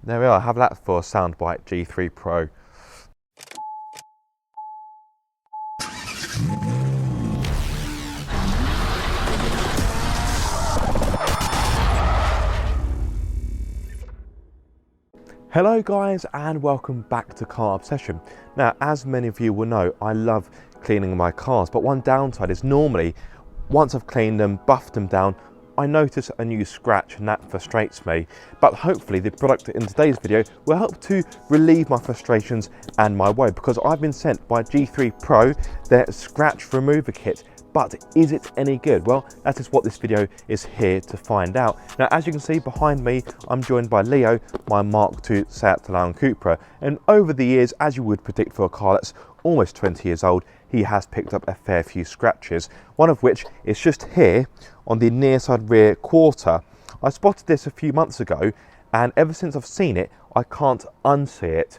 There we are, have that for a soundbite G3 Pro. Hello guys and welcome back to Car Obsession. Now, as many of you will know, I love cleaning my cars, but one downside is normally once I've cleaned them, buffed them down, I notice a new scratch and that frustrates me. But hopefully the product in today's video will help to relieve my frustrations and my woe, because I've been sent by G3 Pro their scratch remover kit. But is it any good? Well, that is what this video is here to find out. Now, as you can see behind me, I'm joined by Leo, my Mk2 SEAT Leon Cupra. And over the years, as you would predict for a car that's almost 20 years old, he has picked up a fair few scratches. One of which is just here on the near side rear quarter. I spotted this a few months ago, and ever since I've seen it, I can't unsee it.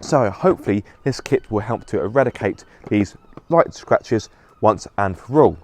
So hopefully this kit will help to eradicate these light scratches once and for all.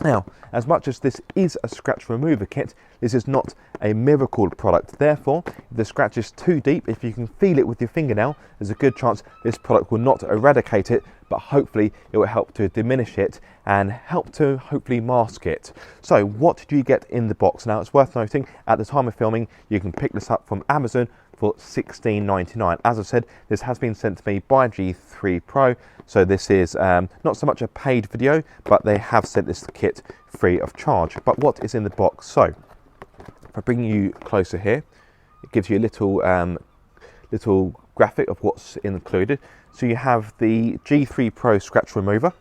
Now, as much as this is a scratch remover kit, this is not a miracle product. Therefore, if the scratch is too deep, if you can feel it with your fingernail, there's a good chance this product will not eradicate it, but hopefully it will help to diminish it and help to hopefully mask it. So what do you get in the box? Now, it's worth noting, at the time of filming, you can pick this up from Amazon for $16.99. As I said, this has been sent to me by G3 Pro, so this is not so much a paid video, but they have sent this kit free of charge. But what is in the box? So, if I bring you closer here, it gives you a little graphic of what's included. So you have the G3 Pro scratch remover,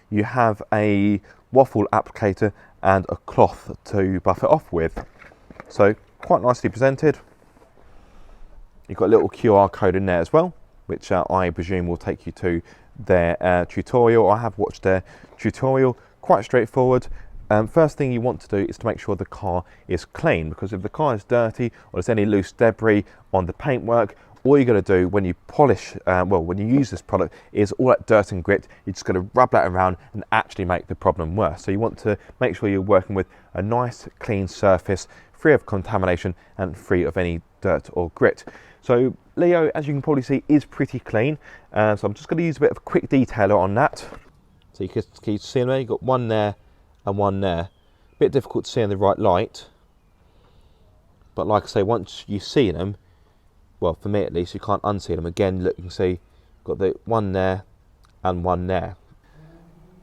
you have a Waffle applicator and a cloth to buff it off with. So quite nicely presented. You've got a little QR code in there as well, which I presume will take you to their tutorial. I have watched their tutorial, quite straightforward. First thing you want to do is to make sure the car is clean, because if the car is dirty or there's any loose debris on the paintwork, all you're going to do when you polish, when you use this product, is all that dirt and grit, you're just going to rub that around and actually make the problem worse. So you want to make sure you're working with a nice clean surface, free of contamination and free of any dirt or grit. So Leo, as you can probably see, is pretty clean. So I'm just going to use a bit of a quick detailer on that. So you can see there, you've got one there and one there. A bit difficult to see in the right light. But like I say, once you see them, well, for me at least, you can't unsee them. Again, look, you can see, got the one there and one there.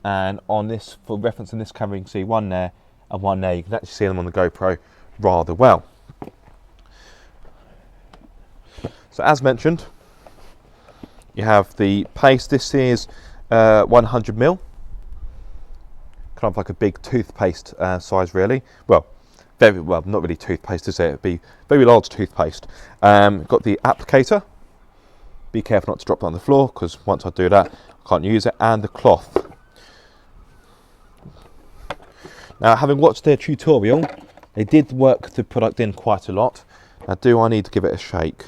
And on this, for reference in this camera, you can see one there and one there. You can actually see them on the GoPro rather well. So as mentioned, you have the paste. This is 100ml, kind of like a big toothpaste size, really. Well, not really toothpaste, is it? It'd be very large toothpaste. Got the applicator. Be careful not to drop it on the floor, because once I do that, I can't use it. And the cloth. Now, having watched their tutorial, they did work the product in quite a lot. Now, do I need to give it a shake?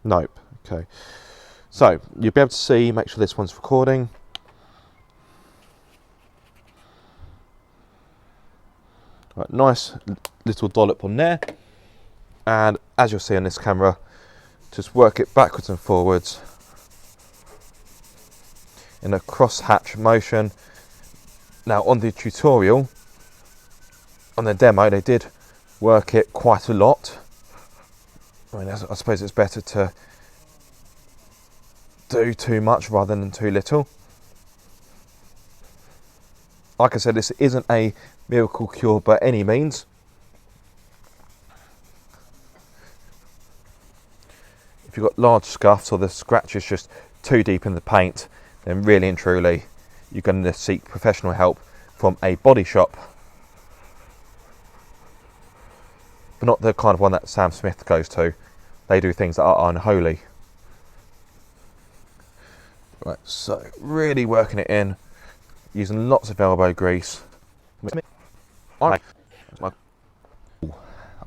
Nope. Okay. So you'll be able to see, make sure this one's recording. Right, nice little dollop on there. And as you'll see on this camera, just work it backwards and forwards in a cross-hatch motion. Now, on the tutorial, on the demo, they did work it quite a lot. I mean, I suppose it's better to do too much rather than too little. Like I said, this isn't a miracle cure by any means. If you've got large scuffs or the scratch is just too deep in the paint, then really and truly you're going to seek professional help from a body shop. But not the kind of one that Sam Smith goes to. They do things that are unholy. Right, so really working it in, using lots of elbow grease.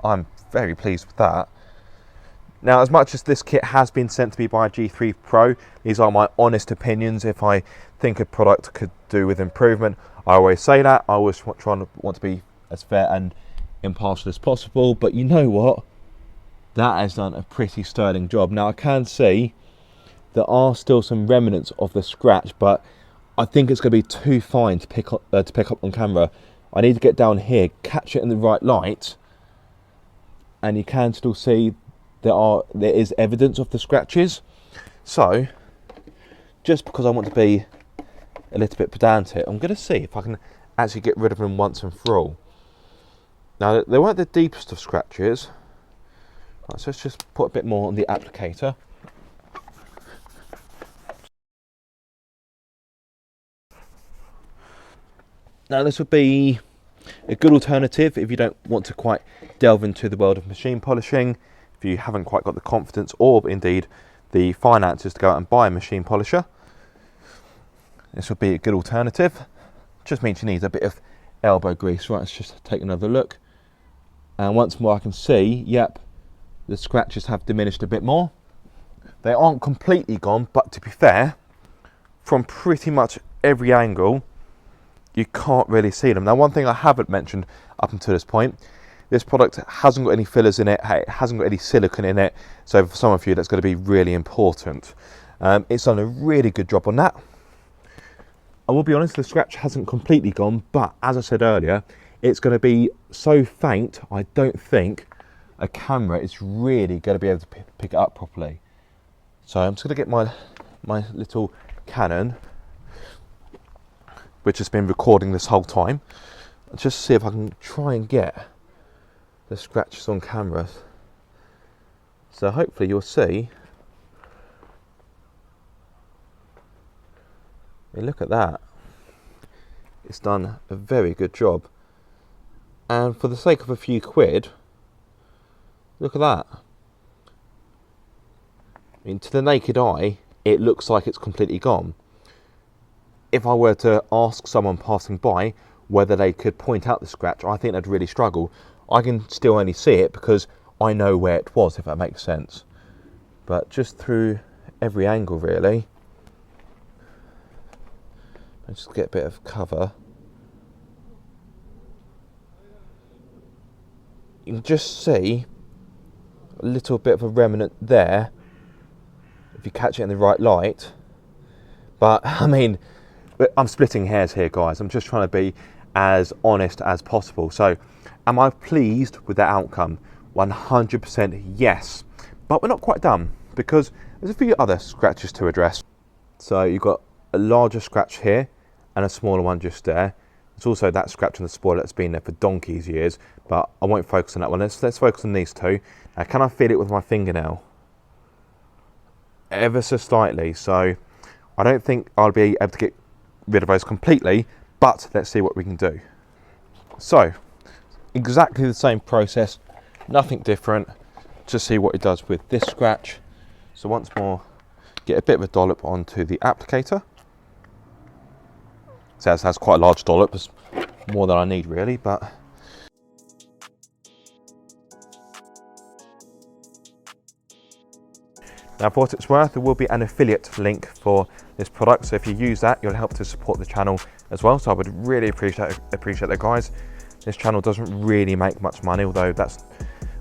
I'm very pleased with that. Now, as much as this kit has been sent to me by G3 Pro, these are my honest opinions. If I think a product could do with improvement, I always say that. I always want to be as fair and impartial as possible. But you know what? That has done a pretty sterling job. Now I can see there are still some remnants of the scratch, but I think it's going to be too fine to pick up on camera. I need to get down here, catch it in the right light, and you can still see there is evidence of the scratches. So, just because I want to be a little bit pedantic, I'm going to see if I can actually get rid of them once and for all. Now, they weren't the deepest of scratches. Right, so let's just put a bit more on the applicator. Now, this would be a good alternative if you don't want to quite delve into the world of machine polishing, if you haven't quite got the confidence or indeed the finances to go out and buy a machine polisher. This would be a good alternative. Just means you need a bit of elbow grease. Right, let's just take another look. And once more I can see, yep, the scratches have diminished a bit more. They aren't completely gone, but to be fair, from pretty much every angle, you can't really see them. Now, one thing I haven't mentioned up until this point, this product hasn't got any fillers in it, it hasn't got any silicone in it, so for some of you that's going to be really important. It's done a really good job on that. I will be honest, the scratch hasn't completely gone, but as I said earlier, it's going to be so faint, I don't think a camera is really going to be able to pick it up properly. So I'm just going to get my little Canon, which has been recording this whole time, and just see if I can try and get the scratches on camera. So hopefully you'll see. Hey, look at that. It's done a very good job. And for the sake of a few quid, look at that. I mean, to the naked eye, it looks like it's completely gone. If I were to ask someone passing by whether they could point out the scratch, I think they'd really struggle. I can still only see it because I know where it was, if that makes sense. But just through every angle, really. Let's just get a bit of cover. You can just see a little bit of a remnant there, if you catch it in the right light. But, I mean, I'm splitting hairs here, guys. I'm just trying to be as honest as possible. So, am I pleased with the outcome? 100% yes. But we're not quite done, because there's a few other scratches to address. So, you've got a larger scratch here, and a smaller one just there. There's also that scratch on the spoiler that's been there for donkey's years, but I won't focus on that one. Let's focus on these two. Now, can I feel it with my fingernail? Ever so slightly, so I don't think I'll be able to get rid of those completely, but let's see what we can do. So, exactly the same process, nothing different, to see what it does with this scratch. So once more, get a bit of a dollop onto the applicator. So that's quite a large dollop, it's more than I need really, but now for what it's worth, there will be an affiliate link for this product, so if you use that, you'll help to support the channel as well, so I would really appreciate that, guys. This channel doesn't really make much money, although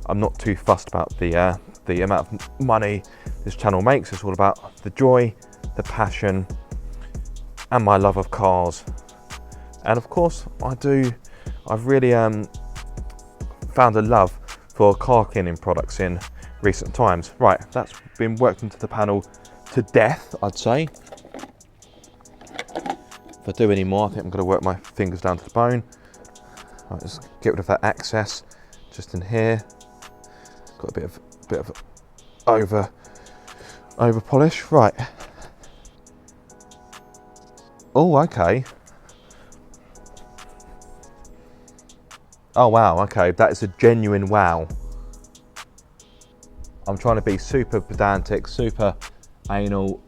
I'm not too fussed about the amount of money this channel makes. It's all about the joy, the passion, and my love of cars. And of course, I've really found a love for car cleaning products in recent times. Right, that's been worked into the panel to death, I'd say. If I do any more, I think I'm going to work my fingers down to the bone. Right, just get rid of that excess just in here. Got a bit of over polish. Right. Oh, okay. Oh wow, okay, that is a genuine wow. I'm trying to be super pedantic, super anal.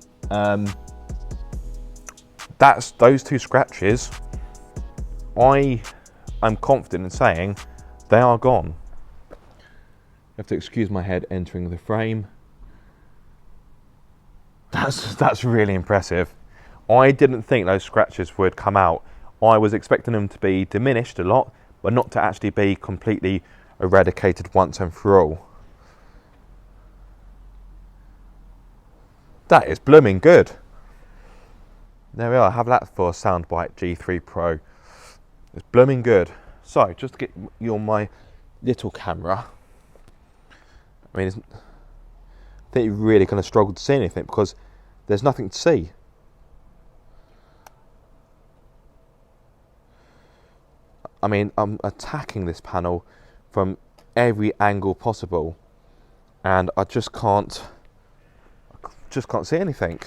Those two scratches, I am confident in saying they are gone. You have to excuse my head entering the frame. That's really impressive. I didn't think those scratches would come out. I was expecting them to be diminished a lot, but not to actually be completely eradicated once and for all. That is blooming good. There we are, have that for a soundbite, G3 Pro. It's blooming good. So, just to get you on my little camera. I mean, I think you're really going to struggle to see anything because there's nothing to see. I mean, I'm attacking this panel from every angle possible, and I just can't see anything.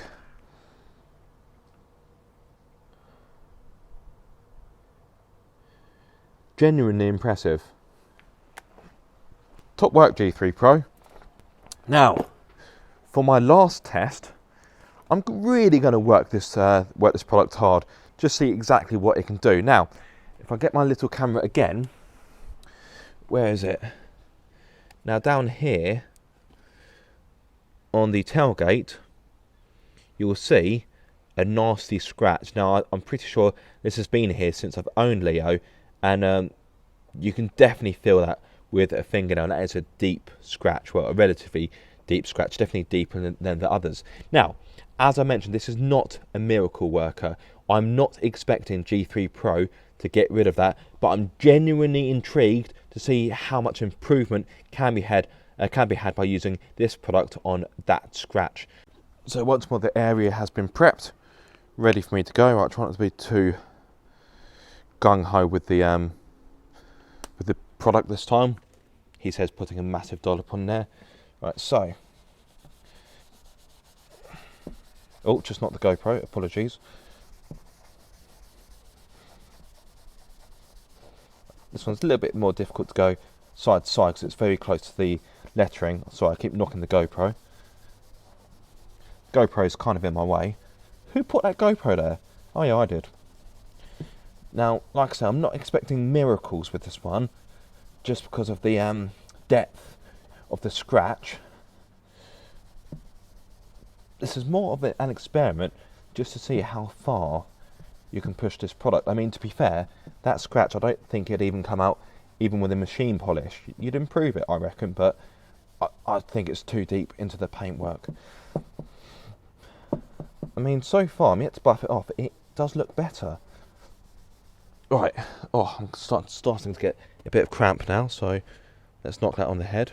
Genuinely impressive. Top work, G3 Pro. Now, for my last test, I'm really going to work this product hard, just see exactly what it can do. Now, if I get my little camera again, where is it? Now down here on the tailgate, you will see a nasty scratch. Now I'm pretty sure this has been here since I've owned Leo, and you can definitely feel that with a fingernail. That is a deep scratch, well, a relatively deep scratch, definitely deeper than the others. Now, as I mentioned, this is not a miracle worker. I'm not expecting G3 Pro to get rid of that, but I'm genuinely intrigued to see how much improvement can be had by using this product on that scratch. So once more, the area has been prepped, ready for me to go. Right, try not to be too gung-ho with the product this time. He says putting a massive dollop on there. Right, so, oh, just not the GoPro, apologies. This one's a little bit more difficult to go side to side because it's very close to the lettering, so I keep knocking the GoPro. GoPro's kind of in my way. Who put that GoPro there? Oh yeah, I did. Now, like I said, I'm not expecting miracles with this one, just because of the depth of the scratch. This is more of an experiment, just to see how far you can push this product. I mean, to be fair, that scratch, I don't think it'd even come out even with a machine polish. You'd improve it, I reckon, but I think it's too deep into the paintwork. I mean, so far, I'm yet to buff it off. It does look better. Right. Oh, I'm starting to get a bit of cramp now, so let's knock that on the head.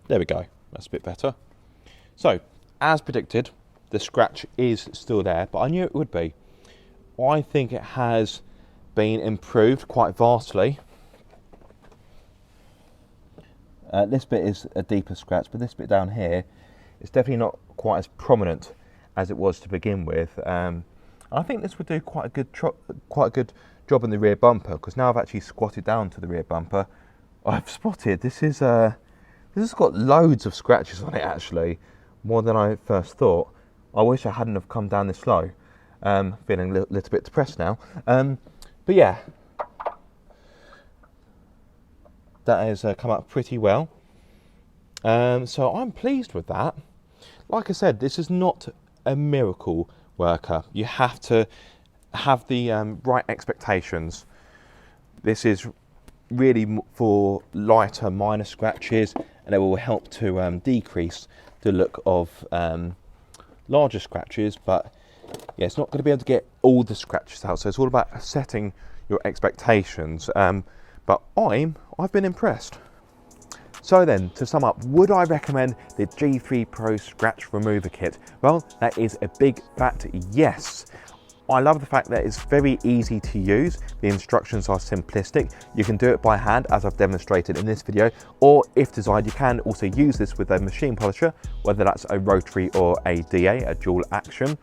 There we go. That's a bit better. So, as predicted, the scratch is still there, but I knew it would be. I think it has been improved quite vastly. This bit is a deeper scratch, but this bit down here is definitely not quite as prominent as it was to begin with. I think this would do quite a good job in the rear bumper, because now I've actually squatted down to the rear bumper, I've spotted this has got loads of scratches on it, actually, more than I first thought. I wish I hadn't have come down this low. Feeling a little bit depressed now. But yeah, that has come out pretty well. So I'm pleased with that. Like I said, this is not a miracle worker. You have to have the right expectations. This is really for lighter, minor scratches, and it will help to decrease the look of larger scratches. But yeah, it's not going to be able to get all the scratches out, so it's all about setting your expectations. But I've been impressed. So then, to sum up, would I recommend the G3 Pro Scratch Remover Kit? Well, that is a big fat yes. I love the fact that it's very easy to use. The instructions are simplistic. You can do it by hand, as I've demonstrated in this video, or if desired, you can also use this with a machine polisher, whether that's a rotary or a DA, a dual action.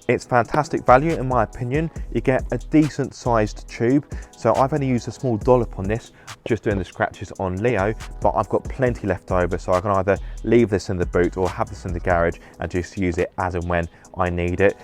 It's fantastic value, in my opinion. You get a decent sized tube. So I've only used a small dollop on this, just doing the scratches on Leo, but I've got plenty left over, so I can either leave this in the boot or have this in the garage and just use it as and when I need it.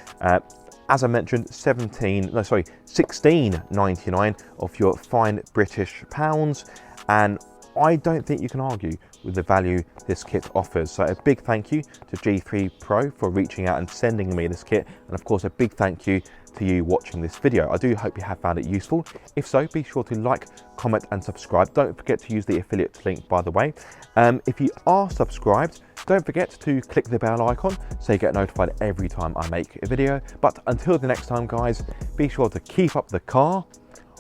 As I mentioned, $16.99 of your fine British pounds, and I don't think you can argue with the value this kit offers. So a big thank you to G3 Pro for reaching out and sending me this kit, and of course a big thank you to you watching this video. I do hope you have found it useful. If so, be sure to like, comment and subscribe. Don't forget to use the affiliate link, by the way. If you are subscribed, don't forget to click the bell icon so you get notified every time I make a video. But until the next time guys, be sure to keep up the car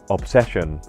obsession.